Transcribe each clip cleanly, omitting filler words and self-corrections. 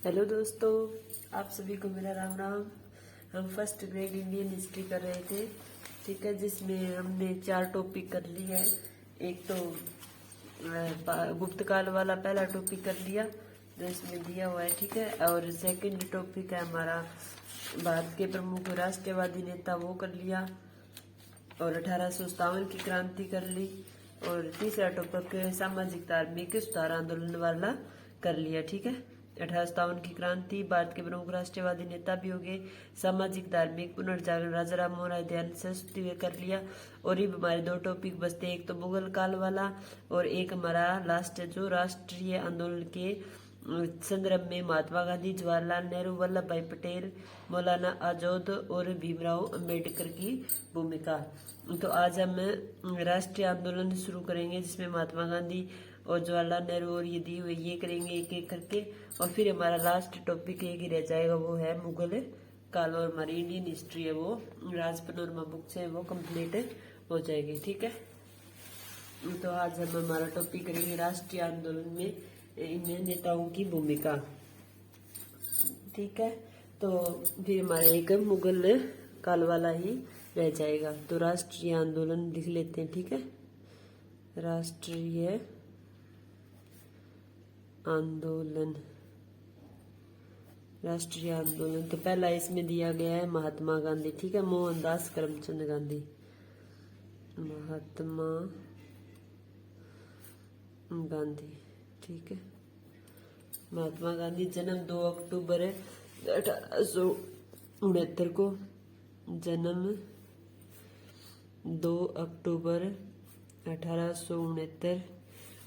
Hello दोस्तों, आप सभी को मेरा राम राम। हम फर्स्ट ग्रेड इंडियन हिस्ट्री कर रहे थे, ठीक है, जिसमें हमने 4 टॉपिक कर लिए हैं। एक तो गुप्त काल वाला पहला टॉपिक कर लिया जो इसमें दिया हुआ है, ठीक है। और सेकंड टॉपिक है हमारा भारत के प्रमुख राष्ट्रवादी नेता, वो कर लिया। और 1857 की क्रांति कर ली। और तीसरा टॉपिक सामाजिक धार्मिक सुधार आंदोलन वाला कर लिया, ठीक है। 1857 की क्रांति, भारत के प्रमुख राष्ट्रवादी नेता भी हो गए, सामाजिक धार्मिक पुनर्जागरण राजा राम मोहन राय दयानंद सरस्वती वे कर लिया। और ये हमारे 2 टॉपिक बचते हैं, एक तो मुगल काल वाला और एक हमारा लास्ट है जो राष्ट्रीय आंदोलन के संदर्भ में महात्मा गांधी, जवाहरलाल नेहरू, वल्लभ भाई पटेल, मौलाना आजाद और भीमराव अंबेडकर की भूमिका। तो आज हम राष्ट्रीय आंदोलन शुरू करेंगे जिसमें महात्मा गांधी और जवाहरलाल नेहरू और ये दी हुई ये करेंगे एक एक करके। और फिर हमारा लास्ट टॉपिक एक ही रह जाएगा, वो है मुगल काल। और हमारी इंडियन हिस्ट्री है वो राज पनोरमा बुक से वो कंप्लीट हो जाएगी, ठीक है। तो आज हम हमारा टॉपिक करेंगे राष्ट्रीय आंदोलन में इन नेताओं की भूमिका, ठीक है। तो फिर हमारा एक मुगल काल वाला ही रह जाएगा। तो राष्ट्रीय आंदोलन लिख लेते हैं, ठीक है। राष्ट्रीय आंदोलन, राष्ट्रीय आंदोलन तो पहला इसमें दिया गया है महात्मा गांधी, ठीक है। मोहनदास करमचंद गांधी, महात्मा गांधी, ठीक है। महात्मा गांधी जन्म 2 अक्टूबर 1869 को, जन्म 2 अक्टूबर 1869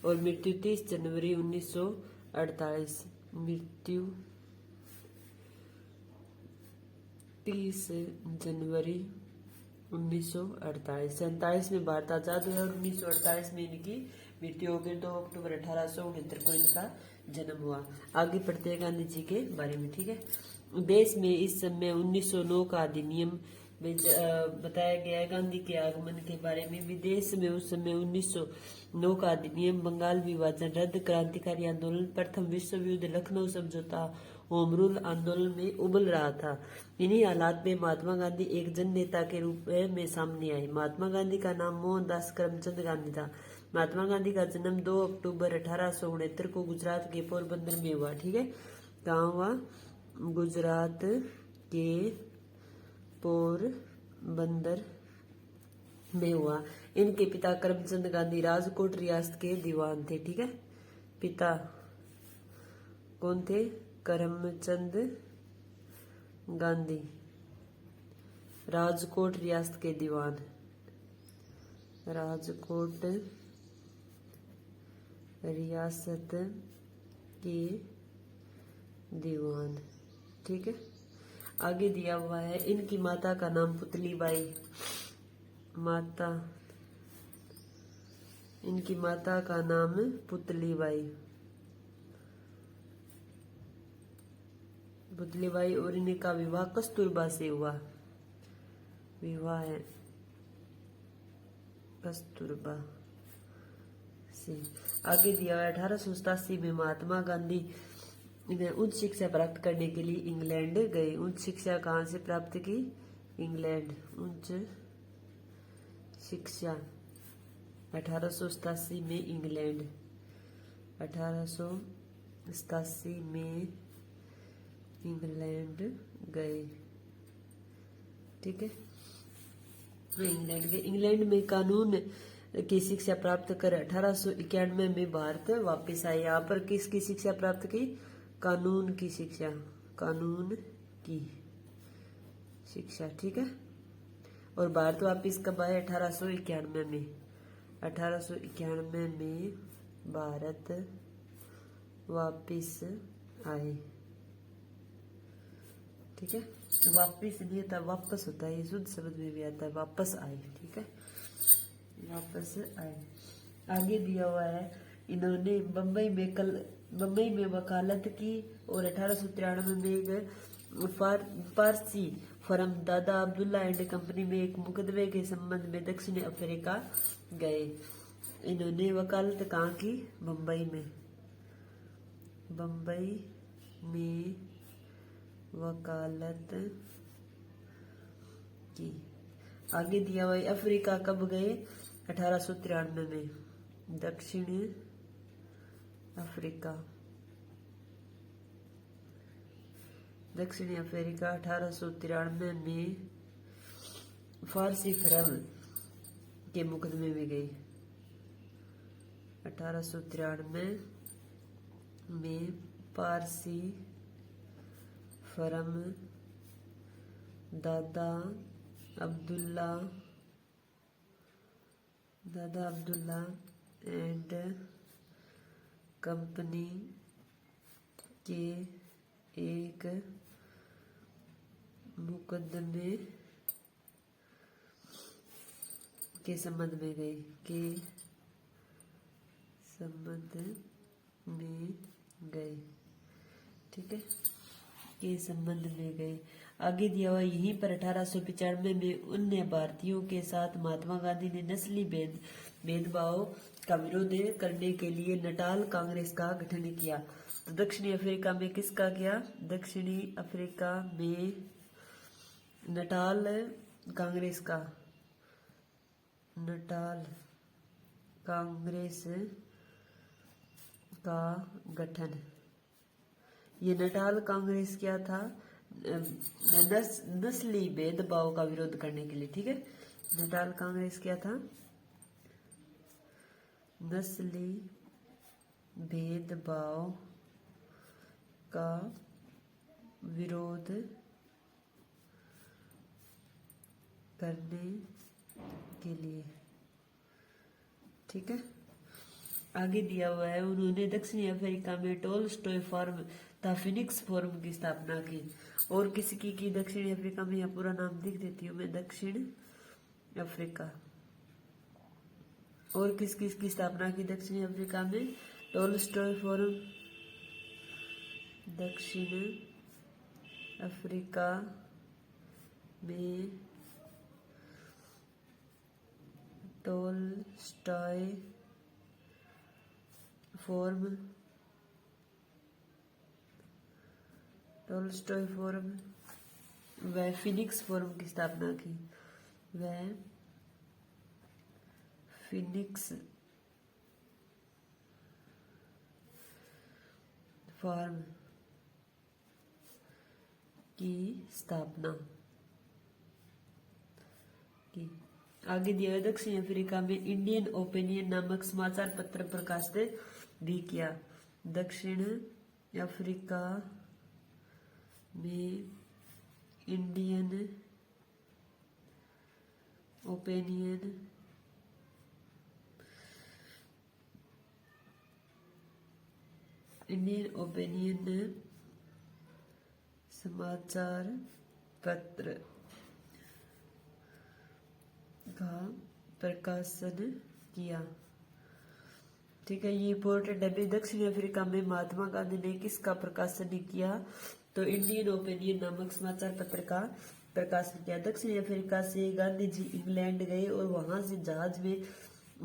और मृत्यु 30 जनवरी 1948। मृत्यु 30 जनवरी 1948। 47 में भारत आजाद हुआ और 1948 में इनकी मृत्यु हो गई। 2 अक्टूबर 1869 को इनका जन्म हुआ। आगे पढ़ते हैं गांधी जी के बारे में, ठीक है। देश में इस समय 1909 का अधिनियम में बताया गया है गांधी के आगमन के बारे में। विदेश में उस समय 1909 का अधिनियम, बंगाल विभाजन रद्द, क्रांतिकारी आंदोलन, प्रथम विश्व युद्ध, लखनऊ समझौता, होम रूल आंदोलन में उबल रहा था। इन्हीं हालात में महात्मा गांधी एक जन नेता के रूप में सामने आए। महात्मा गांधी का नाम मोहनदास करमचंद गांधी था। महात्मा गांधी का जन्म 2 अक्टूबर 1869 को गुजरात के पोरबंदर में हुआ, ठीक है। कहाँ हुआ? गुजरात के पोरबंदर में हुआ। इनके पिता करमचंद गांधी राजकोट रियासत के दीवान थे, ठीक है। पिता कौन थे? करमचंद गांधी राजकोट रियासत के दीवान, राजकोट रियासत के दीवान, ठीक है। आगे दिया हुआ है इनकी माता का नाम पुतली बाई, माता, इनकी माता का नाम पुतली बाई, पुतली बाई। और इनका विवाह कस्तूरबा से हुआ, विवाह है कस्तूरबा से। आगे दिया हुआ 1887 में महात्मा गांधी उच्च शिक्षा प्राप्त करने के लिए इंग्लैंड गए। उच्च शिक्षा कहाँ से प्राप्त की? इंग्लैंड। उच्च शिक्षा 1887 में इंग्लैंड, 1887 में इंग्लैंड गए, ठीक है। इंग्लैंड गए। इंग्लैंड में कानून की शिक्षा प्राप्त कर 1891 में भारत वापस आए। यहाँ पर किसकी शिक्षा प्राप्त की? कानून की शिक्षा, कानून की शिक्षा, ठीक है। और भारत वापस कब आए? 1891 में, 1891 में भारत वापस आए, ठीक है। वापस नहीं आता, वापस होता है, ये शुद्ध शब्द में भी आता है, वापस आए, ठीक है, वापस आए। आगे दिया हुआ है इन्होंने बम्बई में वकालत की और 1893 में एक फारसी फर्म दादा अब्दुल्ला एंड कंपनी में एक मुकदमे के संबंध में दक्षिण अफ्रीका गए। इन्होंने वकालत कहाँ की? बम्बई में, बम्बई में वकालत की। आगे दिया हुआ है, अफ्रीका कब गए? 1893 में। दक्षिण अफ्रीका, दक्षिणी अफ्रीका 1893 में फारसी फरम के मुकदमे में गई। 1893 में पारसी फरम दादा अब्दुल्ला एंड कंपनी के एक मुकदमे के संबंध में गए, ठीक है, के संबंध में गए। आगे दिया हुआ यहीं पर 1895 में अन्य भारतीयों के साथ महात्मा गांधी ने नस्ली भेदभाव का विरोध करने के लिए नटाल कांग्रेस का गठन किया। तो दक्षिणी अफ्रीका में किसका किया? दक्षिणी अफ्रीका में नटाल कांग्रेस का गठन। ये नटाल कांग्रेस क्या था? नस्ली भेदभाव का विरोध करने के लिए, ठीक है। नटाल कांग्रेस क्या था? नस्ली भेदभाव का विरोध करने के लिए, ठीक है। आगे दिया हुआ है, उन्होंने दक्षिणी अफ्रीका में टोल्स्टॉय फार्म तथा फिनिक्स फोरम की स्थापना की। और किसकी की दक्षिणी अफ्रीका में? यह पूरा नाम लिख देती हूँ मैं, दक्षिण अफ्रीका। और किस किस की स्थापना की दक्षिणी अफ्रीका में? टोल्स्टॉय फोरम दक्षिण अफ्रीका में टोल्स्टॉय फोरम व फिनिक्स फोरम की स्थापना की। वह फिनिक्स फोरम की स्थापना की। आगे दिया है, दक्षिण अफ्रीका में इंडियन ओपिनियन नामक समाचार पत्र प्रकाशित भी किया। दक्षिण अफ्रीका में इंडियन ओपिनियन समाचार पत्र का प्रकाशन किया, ठीक है। ये इम्पोर्टेंट है। दक्षिण अफ्रीका में महात्मा गांधी ने किसका प्रकाशन किया? तो इंडियन ओपिनियन नामक समाचार पत्र का प्रकाशन किया। दक्षिण अफ्रीका से गांधी जी इंग्लैंड गए और वहां से जहाज में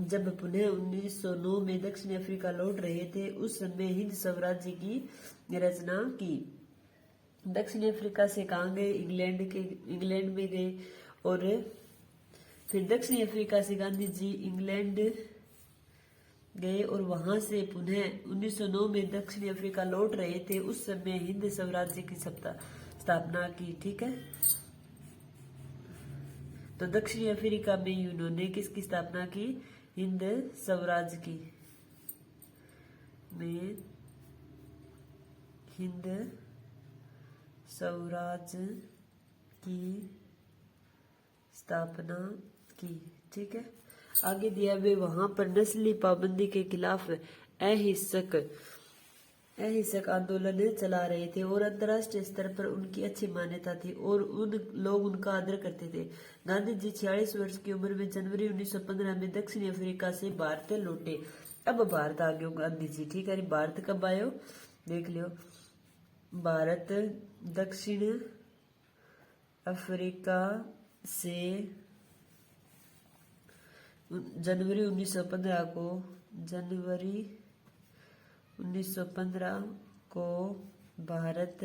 जब पुनः 1909 में दक्षिण अफ्रीका लौट रहे थे, उस समय हिंद स्वराज्य की रचना की। दक्षिण अफ्रीका से कहाँ गए? इंग्लैंड में गए। और फिर दक्षिण अफ्रीका से गांधी जी इंग्लैंड गए और वहां से पुनः 1909 में दक्षिण अफ्रीका लौट रहे थे, उस समय हिंद स्वराज्य की स्थापना की, ठीक है। तो दक्षिण अफ्रीका में उन्होंने किसकी स्थापना की? हिंद स्वराज्य की, में हिंद स्वराज्य की स्थापना की, ठीक है। आगे दिया वे वहां पर नस्ली पाबंदी के खिलाफ अहिंसक आंदोलन चला रहे थे और अंतर्राष्ट्रीय स्तर पर उनकी अच्छी मान्यता थी और लोग उनका आदर करते थे। गांधी जी 46 वर्ष की उम्र में जनवरी 1915 में दक्षिण अफ्रीका से भारत लौटे। अब भारत आ गए गांधी जी, ठीक है। भारत कब आयो देख लियो। भारत दक्षिण अफ्रीका से जनवरी 1915 को भारत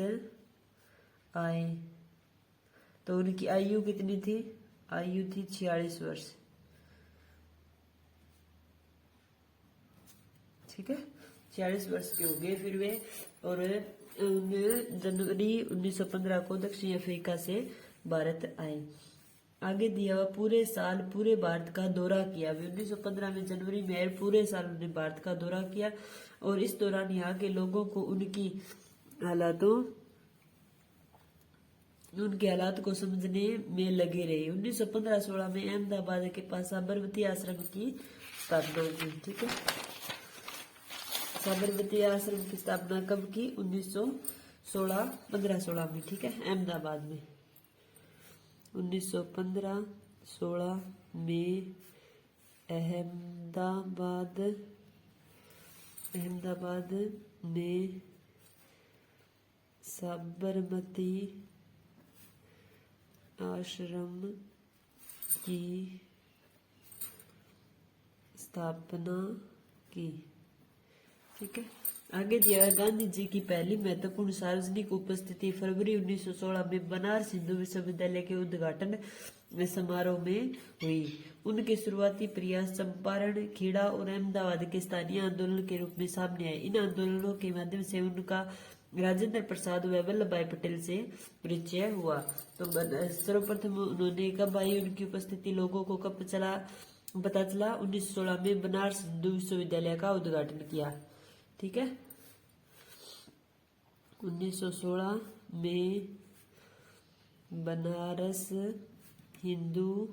आए तो उनकी आयु कितनी थी? आयु थी 46 वर्ष। ठीक है, 46 वर्ष के हो गए फिर वे। और जनवरी 1915 को दक्षिण अफ्रीका से भारत आए। आगे दिया हुआ पूरे साल पूरे भारत का दौरा किया। 1915 में जनवरी में पूरे साल उन्होंने भारत का दौरा किया और इस दौरान यहाँ के लोगों को उनके हालात को समझने में लगे रहे। 1915-16 में अहमदाबाद के पास साबरमती आश्रम की स्थापना की। ठीक है, साबरमती आश्रम की स्थापना कब की? 1516 में। ठीक है, अहमदाबाद में 1915-16 में अहमदाबाद में साबरमती आश्रम की स्थापना की। ठीक है, आगे दिया है गांधी जी की पहली महत्वपूर्ण सार्वजनिक उपस्थिति फरवरी 1916 में बनारस हिंदू विश्वविद्यालय के उद्घाटन समारोह में हुई। उनके शुरुआती प्रयास चंपारण, खेड़ा और अहमदाबाद के स्थानीय आंदोलन के रूप में सामने आए। इन आंदोलनों के माध्यम से उनका राजेंद्र प्रसाद व वल्लभ भाई पटेल से परिचय हुआ। तो सर्वप्रथम उन्होंने कब आई, उनकी उपस्थिति लोगों को कब पता चला? 1916 में बनारस हिंदू विश्वविद्यालय का उद्घाटन किया। ठीक है, 1916 में बनारस हिंदू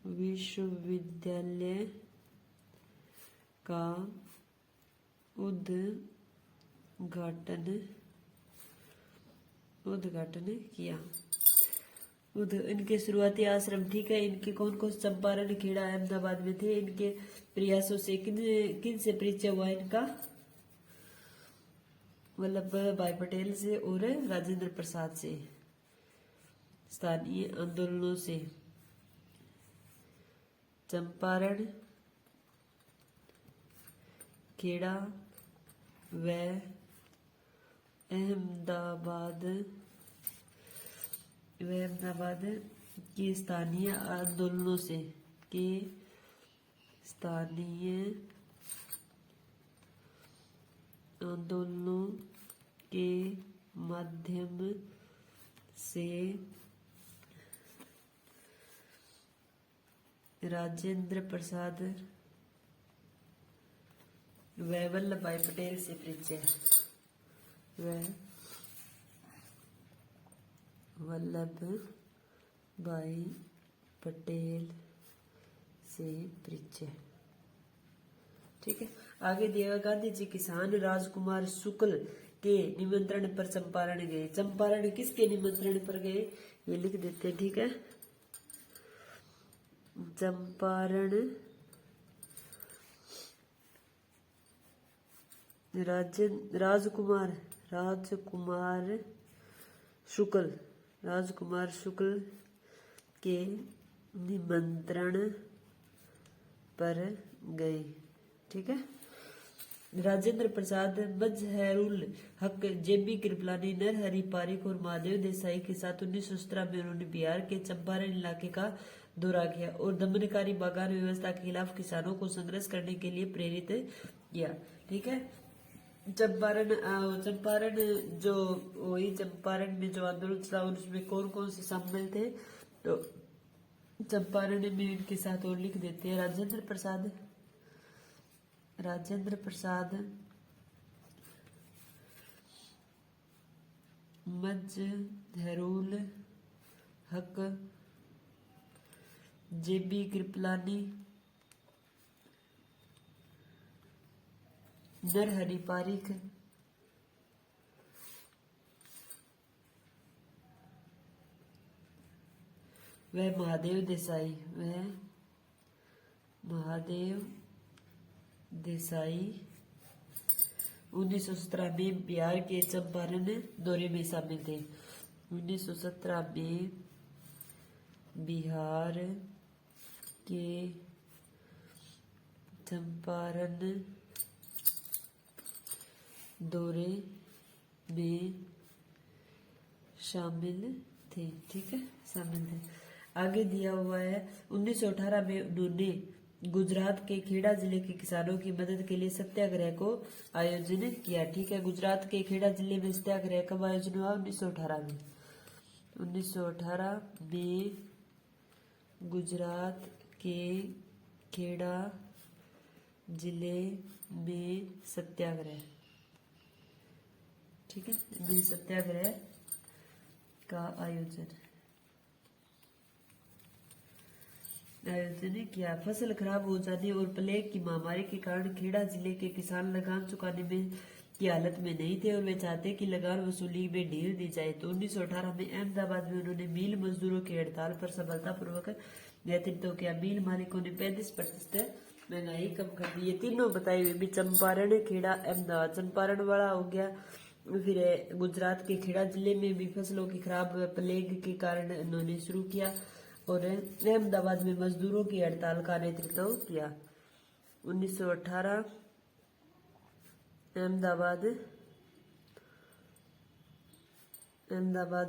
विश्वविद्यालय का उद्घाटन किया। इनके शुरुआती आश्रम, ठीक है, इनके कौन कौन? चंपारण, खेड़ा, अहमदाबाद में थे। इनके प्रयासों से किन से परिचय हुआ इनका? वल्लभ भाई पटेल से और राजेंद्र प्रसाद से। स्थानीय आंदोलनों से चंपारण, खेड़ा व अहमदाबाद के स्थानीय आंदोलनों के माध्यम से राजेंद्र प्रसाद व वल्लभ भाई पटेल से परिचय। वल्लभ भाई पटेल से परिचय। ठीक है, आगे दिया गांधी जी किसान राजकुमार शुक्ल के निमंत्रण पर चंपारण गए। चंपारण किसके निमंत्रण पर गए ये लिख देते हैं। ठीक है, चंपारण राजकुमार शुक्ल के निमंत्रण पर गए। ठीक है, राजेंद्र प्रसाद, मजहरुल हक, जेबी कृपलानी, नरहरि पारिक और महादेव देसाई के साथ 1917 में उन्होंने बिहार के चंपारण इलाके का दौरा किया और दमनकारी बागान व्यवस्था के खिलाफ किसानों को संघर्ष करने के लिए प्रेरित किया। ठीक है, चंपारण में जो आंदोलन चला उसमें कौन कौन से शामिल थे? तो चंपारण में इनके साथ और लिख देते हैं राजेंद्र प्रसाद, मजहरुल हक, जेबी कृपलानी, नरहरि पारिक, वह महादेव देसाई 1917 में बिहार के चंपारण दौरे में शामिल थे। 1917 में बिहार के चंपारण दौरे में शामिल थे। ठीक है, शामिल थे। आगे दिया हुआ है 1918 में उन्होंने गुजरात के खेड़ा जिले के किसानों की मदद के लिए सत्याग्रह को आयोजन किया। ठीक है, गुजरात के खेड़ा जिले में सत्याग्रह कब आयोजन हुआ? 1918 में। 1918 में गुजरात के खेड़ा जिले में सत्याग्रह, ठीक है, में सत्याग्रह का आयोजन किया। फसल खराब हो जाने और प्लेग की महामारी के कारण खेड़ा जिले के किसान लगान चुकाने में की हालत में नहीं थे और वे चाहते कि लगान वसूली में ढील दी जाए। तो 1918 में अहमदाबाद में उन्होंने मिल मजदूरों की हड़ताल पर सफलतापूर्वक नेतृत्व किया। मिल मालिकों ने 35% महंगाई कम कर दी। ये तीनों बताई हुई भी चंपारण, खेड़ा, अहमदाबाद। चंपारण वाला हो गया, फिर गुजरात के खेड़ा जिले में भी फसलों की खराब प्लेग के कारण उन्होंने शुरू किया और अहमदाबाद में मजदूरों की हड़ताल का नेतृत्व किया। 1918 अहमदाबाद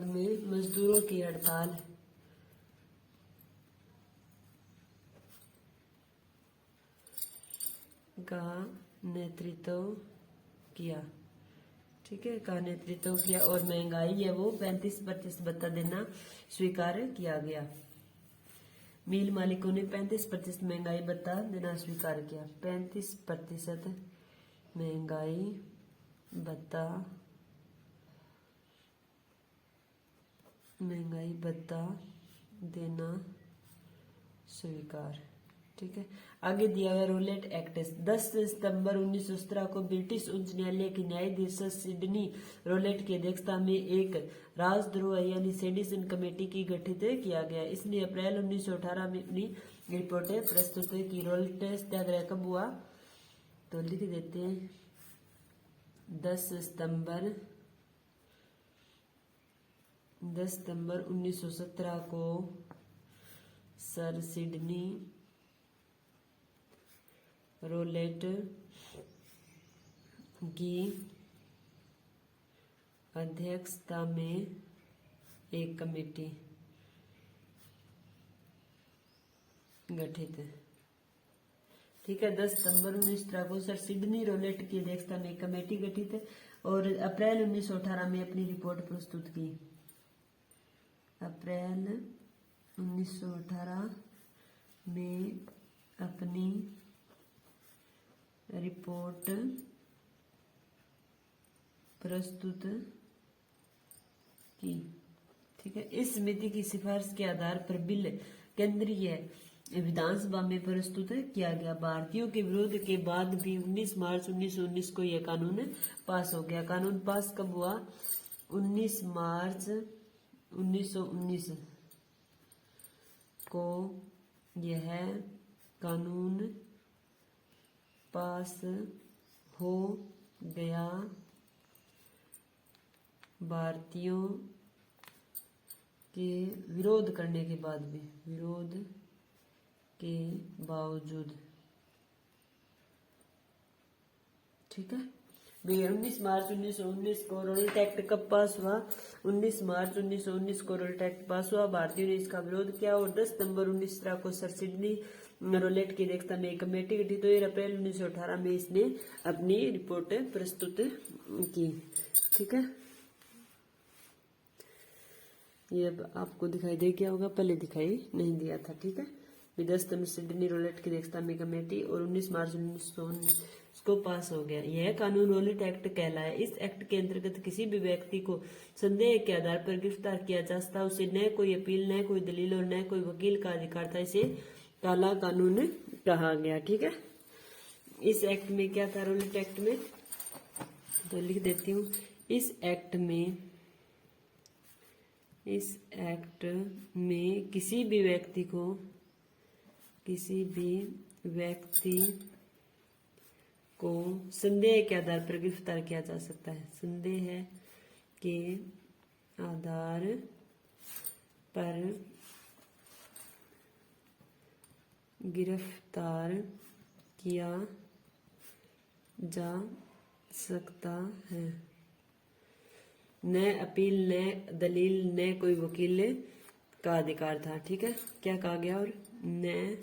में मजदूरों की हड़ताल का नेतृत्व किया। ठीक है, का नेतृत्व किया और महंगाई है वो 35% भत्ता देना स्वीकार किया गया। मिल मालिकों ने 35% महंगाई भत्ता देना स्वीकार किया। 35% महंगाई भत्ता देना स्वीकार। ठीक है, आगे दिया हुआ रोलेट एक्ट। 10 सितंबर 1917 को ब्रिटिश उच्च न्यायालय के न्यायाधीश सिडनी रोलेट की अध्यक्षता में एक राजद्रोह यानी सेडिशन कमेटी की गठित किया गया। इसने अप्रैल 1918 में अपनी रिपोर्टें प्रस्तुत की। रोलेट सत्याग्रह कब हुआ? तो लिख देते हैं 10 सितंबर 1917 को सर सिडनी रोलेट की अध्यक्षता में एक कमेटी गठित है। ठीक है, 10 सितंबर 1917 को सर सिडनी रोलेट की अध्यक्षता में एक कमेटी गठित है और अप्रैल 1918 में अपनी रिपोर्ट प्रस्तुत की। अप्रैल 1918 में अपनी रिपोर्ट प्रस्तुत की। ठीक है, इस समिति की सिफारिश के आधार पर बिल केंद्रीय विधानसभा में प्रस्तुत किया गया। भारतीयों के विरोध के बाद भी 19 मार्च 1919 को यह कानून पास हो गया। कानून पास कब हुआ? 19 मार्च 1919 को यह कानून पास हो गया। भारतीयों के विरोध करने के बाद भी, विरोध के बावजूद। ठीक है, 19 मार्च 1919 को रोलेट एक्ट कब पास हुआ? 19 मार्च 1919 को रोलेट एक्ट पास हुआ। भारतीयों ने इसका विरोध किया और 10 सितंबर 1917 को सर सिडनी रोलेट की अध्यक्षता में एक कमेटी गठित हुई। अप्रैल 1918 में इसने अपनी रिपोर्ट प्रस्तुत की। ठीक है, ये अब आपको दिखाई दे गया होगा, पहले दिखाई नहीं दिया था। ठीक है, 10 सितंबर सिडनी रोलेट की अध्यक्षता में कमेटी और 19 मार्च 1919 को पास हो गया। यह कानून रोलेट एक्ट कहलाया। इस एक्ट के अंतर्गत किसी भी व्यक्ति को संदेह के आधार पर गिरफ्तार किया जा सकता है। उसे न कोई अपील, न कोई दलील और न कोई वकील का अधिकार था। इसे काला कानून कहा गया। ठीक है, इस एक्ट में क्या था? रोलेट एक्ट में तो लिख देती हूँ, इस एक्ट में किसी भी व्यक्ति को संदेह के आधार पर गिरफ्तार किया जा सकता है। संदेह के आधार पर गिरफ्तार किया जा सकता है। न अपील न दलील न कोई वकील का अधिकार था। ठीक है, क्या कहा गया? और न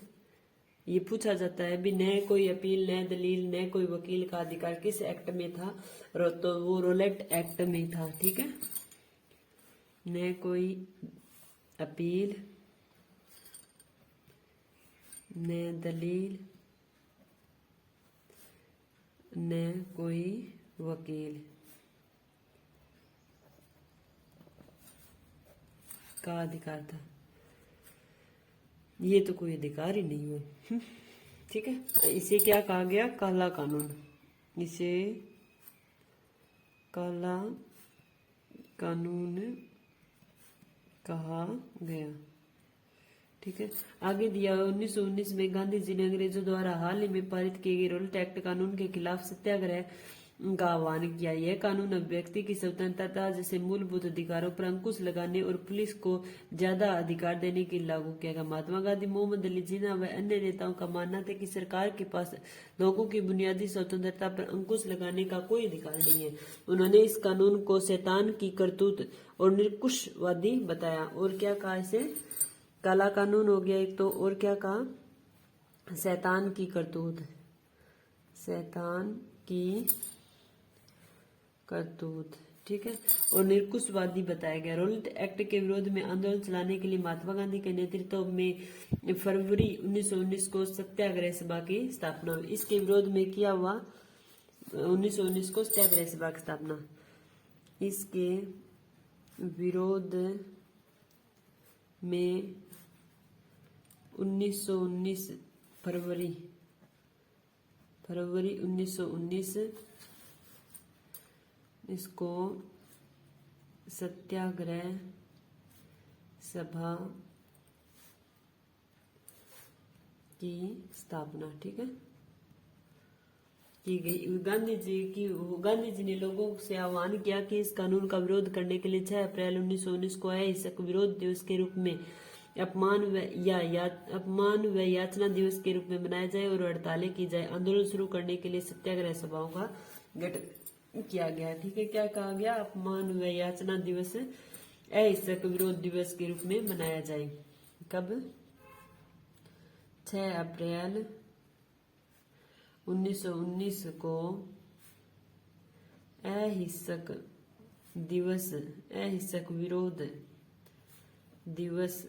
ये पूछा जाता है भी न कोई अपील न दलील न कोई वकील का अधिकार किस एक्ट में था? तो वो रोलेट एक्ट में था। ठीक है, न कोई अपील न दलील न कोई वकील का अधिकार था। ये तो कोई अधिकार ही नहीं है। ठीक है, इसे क्या कहा गया? काला कानून। इसे काला कानून कहा गया। ठीक है, आगे दिया 1919 में गांधी जी ने अंग्रेजों द्वारा हाल ही में पारित किए गए रोलेट एक्ट कानून के खिलाफ सत्याग्रह का आह्वान किया। यह कानून अब व्यक्ति की स्वतंत्रता जैसे मूलभूत अधिकारों पर अंकुश लगाने और पुलिस को ज्यादा अधिकार देने के लिए लागू किया गया। महात्मा गांधी, मोहम्मद अली जिन्ना व अन्य नेताओं का मानना था कि सरकार के पास लोगों की बुनियादी स्वतंत्रता पर अंकुश लगाने का कोई अधिकार नहीं है। उन्होंने इस कानून को शैतान की करतूत और निरंकुशवादी बताया। और क्या कहा इसे? काला कानून हो गया एक तो, और क्या कहा? शैतान की करतूत। शैतान की करतूत। ठीक है, और निरंकुशवादी बताया गया। रोलेट एक्ट के विरोध में आंदोलन चलाने के लिए महात्मा गांधी के नेतृत्व में फरवरी 1919 को सत्याग्रह सभा की स्थापना हुई। इसके विरोध में किया हुआ 1919 को सत्याग्रह सभा की स्थापना। इसके विरोध में 1919 फरवरी 1919 इसको सत्याग्रह सभा की स्थापना, ठीक है, की गई। गांधी जी ने लोगों से आह्वान किया कि इस कानून का विरोध करने के लिए 6 अप्रैल 1919 को अहिंसक विरोध दिवस के रूप में अपमान व याचना दिवस के रूप में मनाया जाए और हड़तालें की जाए। आंदोलन शुरू करने के लिए सत्याग्रह सभाओं का गठन किया गया। ठीक है, क्या कहा गया? अपमान व याचना दिवस अहिंसक विरोध दिवस के रूप में मनाया जाए। कब? 6 अप्रैल 1919 को अहिंसक विरोध दिवस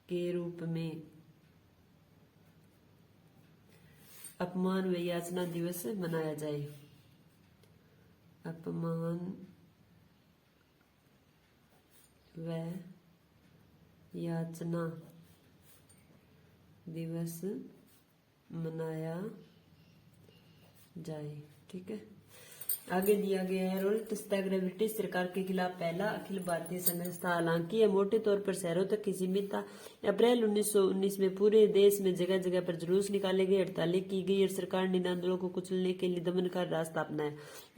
के रूप में अपमान व याचना दिवस मनाया जाए। अपमान व याचना दिवस मनाया जाए। ठीक है, आगे दिया गया है रोलेट सत्याग्रह ब्रिटिश सरकार के खिलाफ पहला अखिल भारतीय संघर्ष था। हालांकि यह मोटे तौर पर शहरों तक ही सीमित था। अप्रैल 1919 में पूरे देश में जगह जगह पर जुलूस निकाले गए, हड़तालें की गई और सरकार ने इन आंदोलनों को कुचलने के लिए दमनकार रास्ता अपनाया।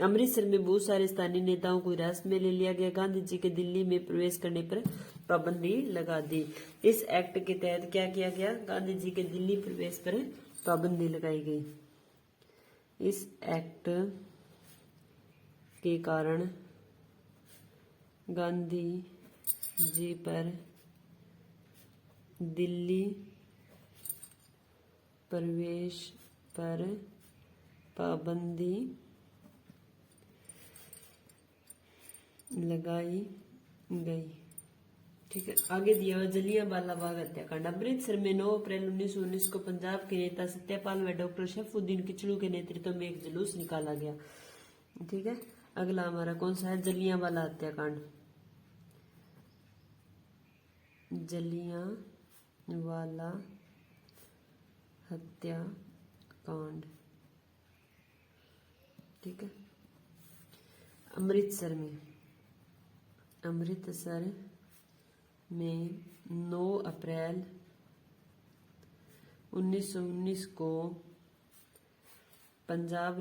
अमृतसर में बहुत सारे स्थानीय नेताओं को हिरासत में ले लिया गया। गांधी जी के दिल्ली में प्रवेश करने पर पाबंदी लगा दी। इस एक्ट के तहत क्या किया गया? गांधी जी के दिल्ली प्रवेश पर पाबंदी लगाई गई। इस एक्ट के कारण गांधी जी पर दिल्ली प्रवेश पर पाबंदी लगाई गई। ठीक है, आगे दिया हुआ जलियांवाला बाग हत्याकांड। अमृतसर में 9 अप्रैल 1919 को पंजाब के नेता सत्यपाल व डॉक्टर शरफुद्दीन किचलू के नेतृत्व में एक जुलूस निकाला गया। ठीक है, अगला हमारा कौन सा है? जलियांवाला हत्याकांड। जलियांवाला हत्याकांड। ठीक है, अमृतसर में 9 अप्रैल 1919 को पंजाब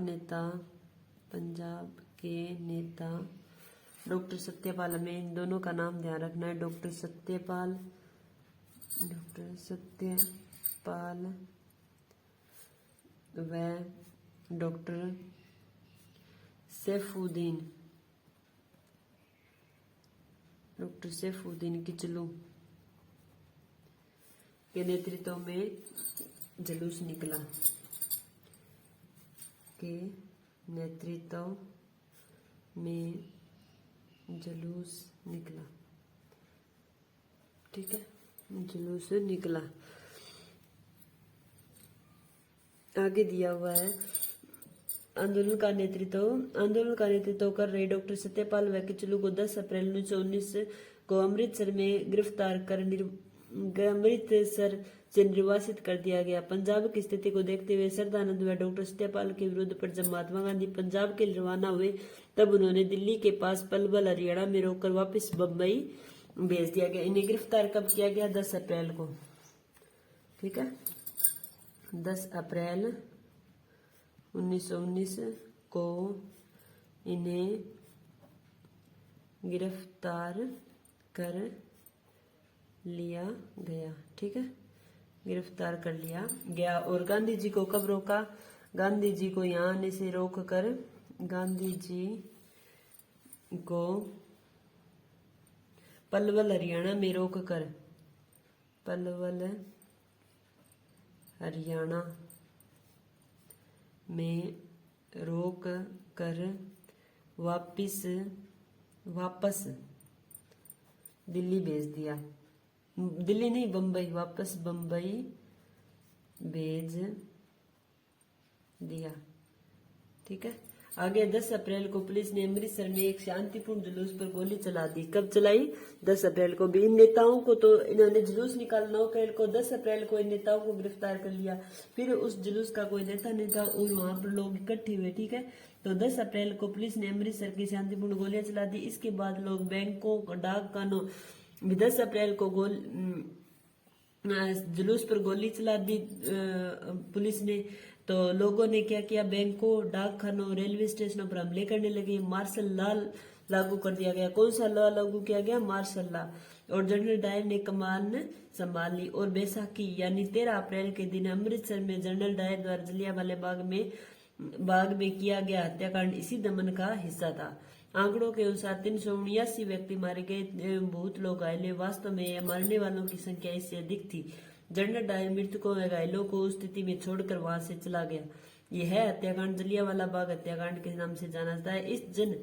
के नेता डॉक्टर सत्यपाल, हमें इन दोनों का नाम ध्यान रखना है। डॉक्टर सत्यपाल व डॉक्टर सैफुद्दीन किचलू के नेतृत्व में जुलूस निकला ठीक है, जुलूस निकला। आगे दिया हुआ है आंदोलन का नेतृत्व कर रहे डॉक्टर सत्यपाल व किचलू को 10 अप्रैल 1919 को अमृतसर से निर्वासित कर दिया गया। पंजाब की स्थिति को देखते हुए श्रद्धानंद व डॉक्टर सत्यपाल के विरोध पर जब महात्मा गांधी पंजाब के लिए रवाना हुए तब उन्होंने दिल्ली के पास पलवल हरियाणा में रोककर वापस बम्बई भेज दिया गया। इन्हें गिरफ्तार कब किया गया? 10 अप्रैल को। ठीक है, 10 अप्रैल 1919 को इन्हें गिरफ्तार कर लिया गया। ठीक है, गिरफ्तार कर लिया गया। और गांधी जी को कब रोका? गांधी जी को यहाँ आने से रोक कर गांधी जी को पलवल हरियाणा में रोक कर पलवल हरियाणा में रोक कर वापस दिल्ली भेज दिया। दिल्ली नहीं, बम्बई, वापस बम्बई भेज दिया। ठीक है, आगे 10 अप्रैल को पुलिस ने अमृतसर में एक शांतिपूर्ण जुलूस पर गोली चला दी। कब चलाई? 10 अप्रैल को। भी इन नेताओं को तो इन्होंने जुलूस निकाला 9 अप्रैल को, 10 अप्रैल को इन नेताओं को गिरफ्तार कर लिया। फिर उस जुलूस का कोई नेता नहीं था और वहां पर लोग इकट्ठे हुए। ठीक है, तो 10 अप्रैल को पुलिस ने अमृतसर की शांतिपूर्ण गोलियां चला दी। इसके बाद लोग बैंकों, डाक खानों, 10 अप्रैल को जुलूस पर गोली चला दी पुलिस ने, तो लोगों ने क्या किया? बैंकों, डाक खानों, रेलवे स्टेशनों पर हमले करने लगे। मार्शल लॉ लागू कर दिया गया। कौन सा लॉ लागू किया गया? Martial law. और जनरल डायर ने कमान संभाल ली। और बैसाखी यानी 13 अप्रैल के दिन अमृतसर में जनरल डायर द्वारा जलियांवाला बाग में किया गया हत्याकांड इसी दमन का हिस्सा था। आंकड़ों के अनुसार 379 व्यक्ति मारे गए, बहुत लोग घायल हुए। वास्तव में मरने वालों की संख्या इससे अधिक थी। जनरल डायर मृतकों व घायलों को उस स्थिति में छोड़कर वहां से चला गया। यह हत्याकांड जलियांवाला बाग हत्याकांड के नाम से जाना जाता है। इस जन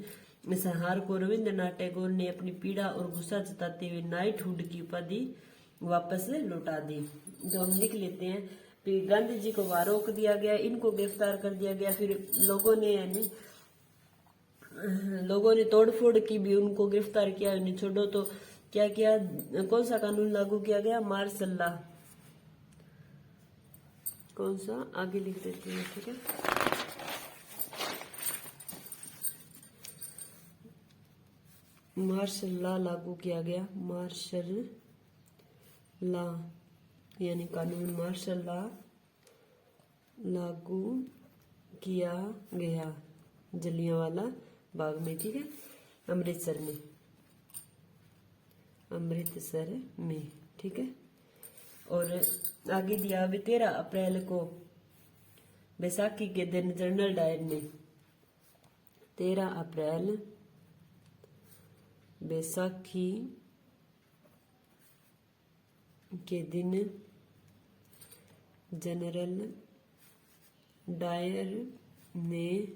संहार को रविंद्रनाथ टैगोर ने अपनी पीड़ा और गुस्सा जताते हुए नाइटहुड की उपाधि वापस लौटा दी। जो हम लिख लेते हैं, फिर गांधी जी को वहां रोक दिया गया, इनको गिरफ्तार कर दिया गया। फिर लोगों ने तोड़फोड़ की भी, उनको गिरफ्तार किया, उन्हें छोड़ो। तो क्या किया? कौन सा कानून लागू किया गया? Martial law. कौन सा? आगे लिख देते हैं। ठीक है, मार्शल लॉ लागू किया गया। मार्शल लॉ यानी कानून मार्शल लॉ लागू किया गया जलियांवाला बाग में। ठीक है, अमृतसर में। ठीक है, और आगे दिया अभी 13 अप्रैल को बैसाखी के दिन जनरल डायर ने 13 अप्रैल बैसाखी के दिन जनरल डायर ने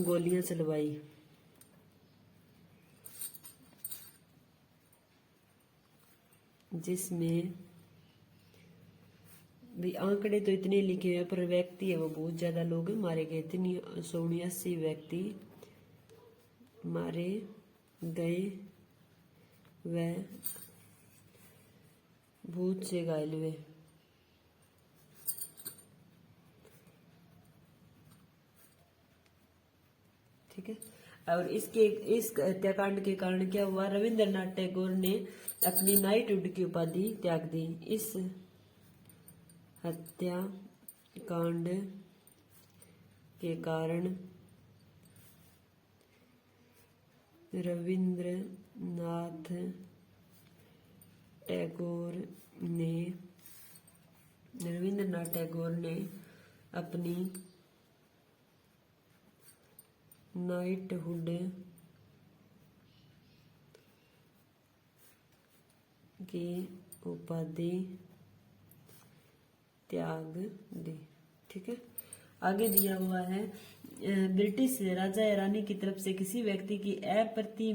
गोलियां चलवाई। जिसमें भी आंकड़े तो इतने लिखे हैं पर व्यक्ति है वो बहुत ज्यादा लोग मारे गए। 379 व्यक्ति मारे गए व बहुत से घायल हुए। ठीक है, और इस हत्याकांड के कारण क्या हुआ? रविंद्रनाथ टैगोर ने अपनी नाइटहुड की उपाधि त्याग दी। इस हत्याकांड के कारण रविंद्रनाथ टैगोर ने रविंद्रनाथ टैगोर ने अपनी नाइटहुड की उपाधि त्याग दी। ठीक है, आगे दिया हुआ है ब्रिटिश राजा या रानी की तरफ से किसी व्यक्ति की अप्रति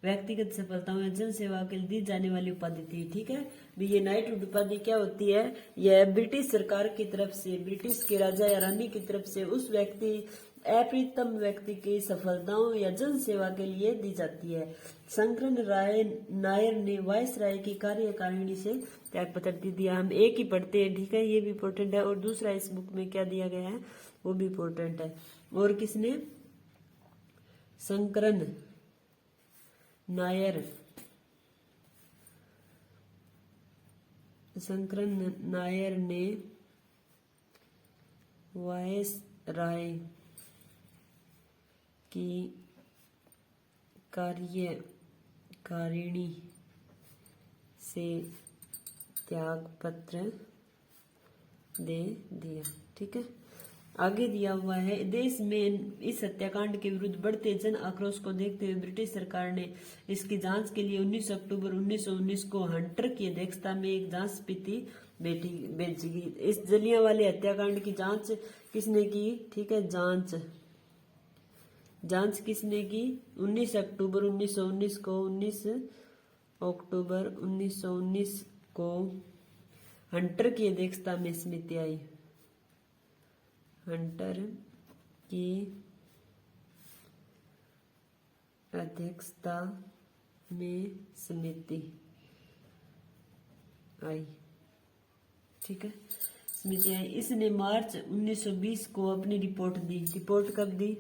व्यक्तिगत सफलताओं या जन सेवा के लिए दी जाने वाली उपाधि थी। ठीक है, भी ये नाइटहुड उपाधि क्या होती है? यह ब्रिटिश सरकार की तरफ से, ब्रिटिश के राजा या रानी की तरफ से उस व्यक्ति अप्रीतम व्यक्ति की सफलताओं या जन सेवा के लिए दी जाती है। शंकरन राय नायर ने वाइस राय की कार्यकारिणी से त्यागपत्र दे दिया। हम एक ही पढ़ते हैं, ठीक है, ये भी इम्पोर्टेंट है। और दूसरा इस बुक में क्या दिया गया है वो भी इम्पोर्टेंट है। और किसने? शंकरन नायर ने वाइस राय की कार्यकारिणी से त्यागपत्र दे दिया। ठीक है, आगे दिया हुआ है देश में इस हत्याकांड के विरुद्ध बढ़ते जन आक्रोश को देखते हुए ब्रिटिश सरकार ने इसकी जांच के लिए 19 अक्टूबर 1919 को हंटर की अध्यक्षता में एक जांच समिति भेजी गई। इस जलियांवाले हत्याकांड की जांच किसने की? ठीक है, जांच किसने की? 19 अक्टूबर 1919 को 19 अक्टूबर 1919 को हंटर की अध्यक्षता में समिति आई। हंटर की अध्यक्षता में समिति आई। ठीक है, समिति आई। इसने मार्च 1920 को अपनी रिपोर्ट दी। रिपोर्ट कब दी?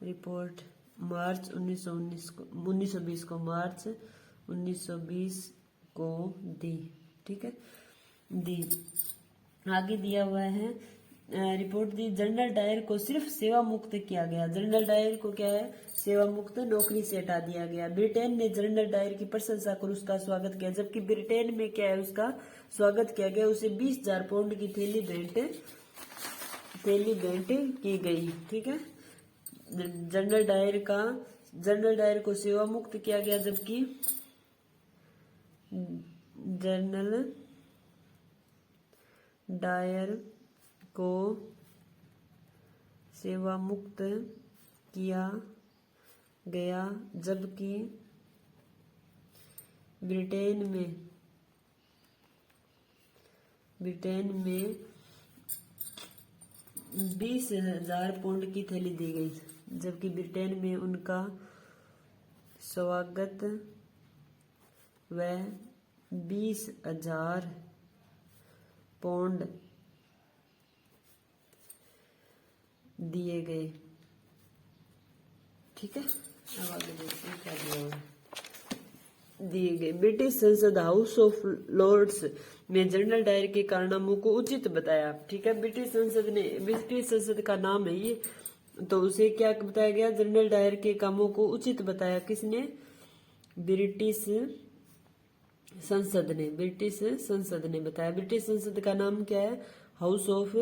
रिपोर्ट मार्च 1920 को मार्च 1920 को दी। ठीक है, दी। आगे दिया हुआ है रिपोर्ट दी। जनरल डायर को सिर्फ सेवा मुक्त किया गया। जनरल डायर को क्या है? सेवा मुक्त, नौकरी से हटा दिया गया। ब्रिटेन ने जनरल डायर की प्रशंसा कर उसका स्वागत किया, जबकि ब्रिटेन में क्या है? उसका स्वागत किया गया। उसे 20,000 पाउंड की थैली भेंट की गई। ठीक है, जनरल डायर को सेवा मुक्त किया गया, जबकि जनरल डायर को सेवा मुक्त किया गया, जबकि ब्रिटेन में 20,000 पाउंड की थैली दी गई, जबकि ब्रिटेन में उनका स्वागत व 20,000 पाउंड दिए गए। ठीक है, अब आगे देखते हैं क्या दिया हुआ है। दिए गए ब्रिटिश संसद हाउस ऑफ लॉर्ड्स में जनरल डायर के कारनामों को उचित बताया। ठीक है, ब्रिटिश संसद का नाम है ये, तो उसे क्या बताया गया? जनरल डायर के कामों को उचित बताया। किसने? ब्रिटिश संसद ने बताया। ब्रिटिश संसद का नाम क्या है? House of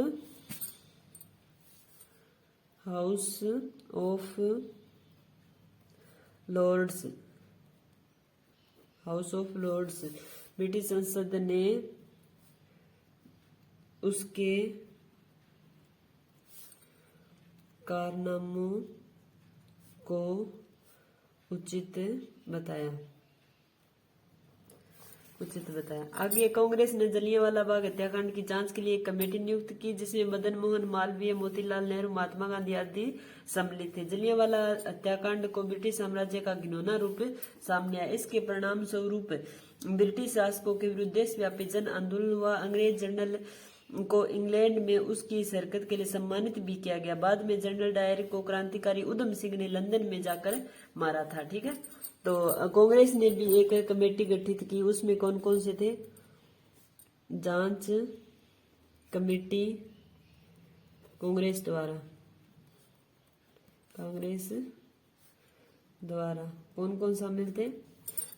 Lords. ब्रिटिश संसद ने उसके कारनामों को उचित बताया। आगे कांग्रेस ने जलियांवाला बाग हत्याकांड की जांच के लिए एक कमेटी नियुक्त की, जिसमें मदन मोहन मालवीय, मोतीलाल नेहरू, महात्मा गांधी आदि सम्मिलित थे। जलियांवाला हत्याकांड को ब्रिटिश साम्राज्य का घिनौना रूप सामने आया। इसके परिणाम स्वरूप ब्रिटिश शासकों के विरुद्ध देशव्यापी जन आंदोलन हुआ। अंग्रेज जनरल को इंग्लैंड में उसकी इस हरकत के लिए सम्मानित भी किया गया। बाद में जनरल डायर को क्रांतिकारी उधम सिंह ने लंदन में जाकर मारा था। ठीक है, तो कांग्रेस ने भी एक कमेटी गठित की। उसमें कौन कौन से थे? जांच कमेटी कांग्रेस द्वारा कौन कौन शामिल थे?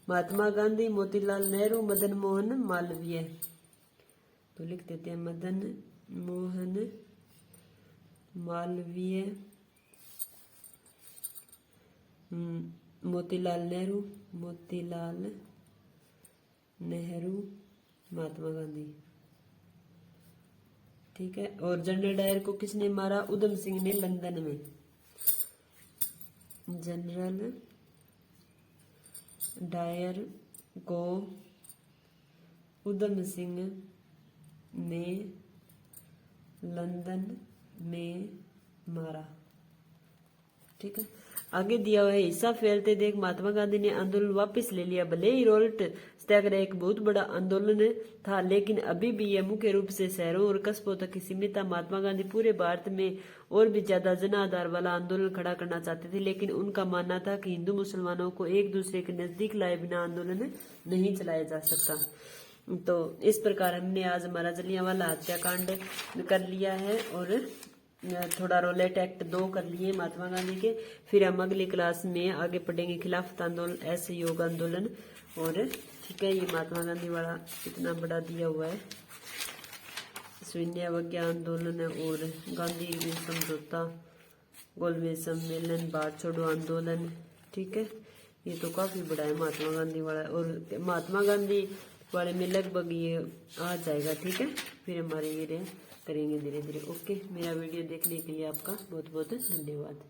महात्मा गांधी, मोतीलाल नेहरू, मदन मोहन मालवीय। तो लिख देते हैं मदन मोहन मालवीय, मोतीलाल नेहरू, मोतीलाल नेहरू, महात्मा गांधी। ठीक है। और जनरल डायर को किसने मारा? उधम सिंह ने, लंदन में। जनरल डायर को उधम सिंह ने लंदन में मारा। ठीक है। आगे दिया हुआ है, हिस्सा फैलते देख महात्मा गांधी ने आंदोलन वापस ले लिया। भले ही रोल्ट सत्याग्रह एक बहुत बड़ा आंदोलन था, लेकिन अभी भी यह मुख्य रूप से शहरों और कस्बों तक ही सीमित था। महात्मा गांधी पूरे भारत में और भी ज्यादा जन आधार वाला आंदोलन खड़ा करना चाहते थे, लेकिन उनका मानना था कि हिंदू मुसलमानों को एक दूसरे के नजदीक लाए बिना आंदोलन नहीं चलाया जा सकता। तो इस प्रकार हमने आज हमारा जलियांवाला हत्याकांड कर लिया है और थोड़ा रोलेट एक्ट 2 कर लिए महात्मा गांधी के। फिर हम अगली क्लास में आगे पढ़ेंगे खिलाफत आंदोलन, असहयोग आंदोलन। और ठीक है, ये महात्मा गांधी वाला इतना बड़ा दिया हुआ है, शून्य अवज्ञा आंदोलन और गांधी समझौता, गोलमेज सम्मेलन, भारत छोड़ो आंदोलन। ठीक है, ये तो काफी बड़ा है महात्मा गांधी वाला। और महात्मा गांधी वाले में लगभग ये आ जाएगा। ठीक है, फिर हमारे ये करेंगे धीरे धीरे। ओके, मेरा वीडियो देखने के लिए आपका बहुत बहुत धन्यवाद।